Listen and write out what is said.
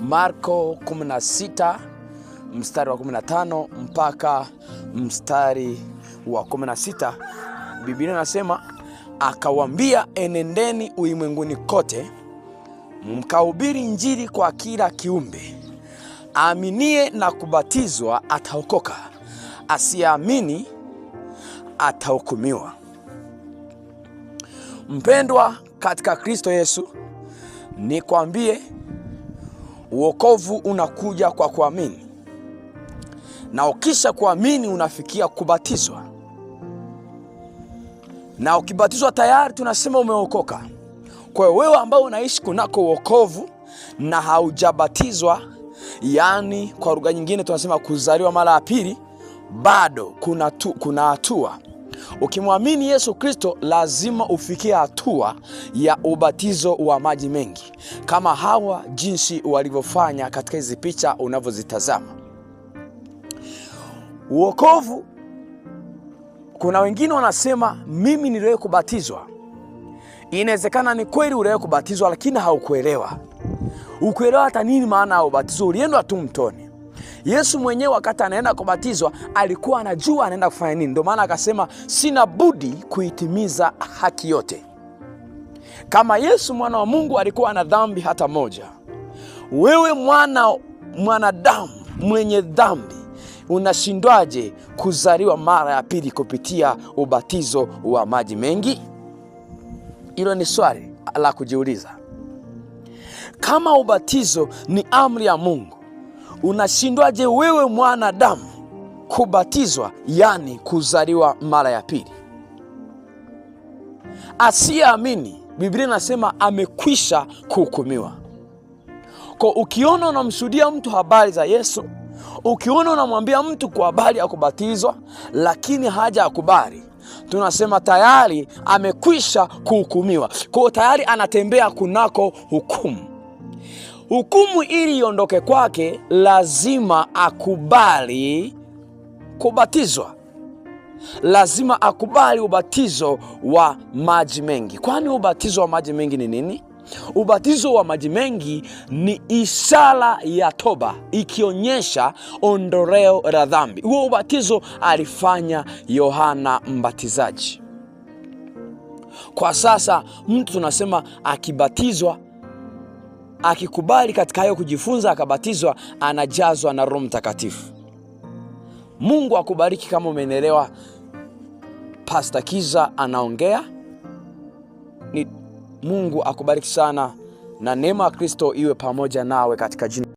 Marko 16 mstari wa 15 mpaka mstari wa 16. Biblia inasema, akawaambia, enendeni ulimwenguni kote mkahubiri Injili kwa kila kiumbe. Aaminie na kubatizwa ataokoka, asiamini atahukumiwa. Mpendwa katika Kristo Yesu, nikwambie, wokovu unakuja kwa kuamini, na ukisha kuamini unafikia kubatizwa, na ukibatizwa tayari tunasema umeokoka. Kwa hiyo wewe ambao unaishi kunako wokovu na haujabatizwa, yani kwa lugha nyingine tunasema kuzaliwa mara ya pili, bado kuna hatua. Ukimwamini Yesu Kristo lazima ufikie hatua ya ubatizo wa maji mengi, kama hawa jinsi walivyofanya katika hizi picha unavyozitazama. Wokovu, kuna wengine wanasema mimi niliwahi kubatizwa. Inawezekana ni kweli uliwahi kubatizwa, lakini haukuelewa. Ukuelewa hata nini maana ya ubatizo, ulienda tu mtoni. Yesu mwenyewe wakati anaenda kubatizwa alikuwa anajua anaenda kufanya nini. Ndio maana akasema sina budi kuitimiza haki yote. Kama Yesu mwana wa Mungu alikuwa na dhambi hata moja, wewe mwanadamu mwenye dhambi unashindwaje kuzaliwa mara ya pili kupitia ubatizo wa maji mengi? Hilo ni swali la kujiuliza. Kama ubatizo ni amri ya Mungu, unashindwaje wewe mwanadamu kubatizwa, yani kuzaliwa mara ya pili? Asiyeamini, Biblia inasema amekwisha kuhukumiwa. Kwa ukiona unamshuhudia mtu habari za Yesu, ukiona unamwambia mtu kwa habari ya kubatizwa lakini haja akubali, tunasema tayari amekwisha kuhukumiwa. Kwa tayari anatembea kunako hukumu. Hukumu ili iondoke kwake lazima akubali kubatizwa. Lazima akubali ubatizo wa maji mengi. Kwani ubatizo wa maji mengi ni nini? Ubatizo wa maji mengi ni ishara ya toba, ikionyesha ondoleo la dhambi. Huo ubatizo alifanya Yohana Mbatizaji. Kwa sasa mtu tunasema akibatizwa, akikubali katika hayo kujifunza, akabatizwa, anajazwa na Roho Mtakatifu. Mungu akubariki kama umenielewa. Pastor Kiza anaongea. Mungu akubariki sana, na neema ya Kristo iwe pamoja nawe katika jina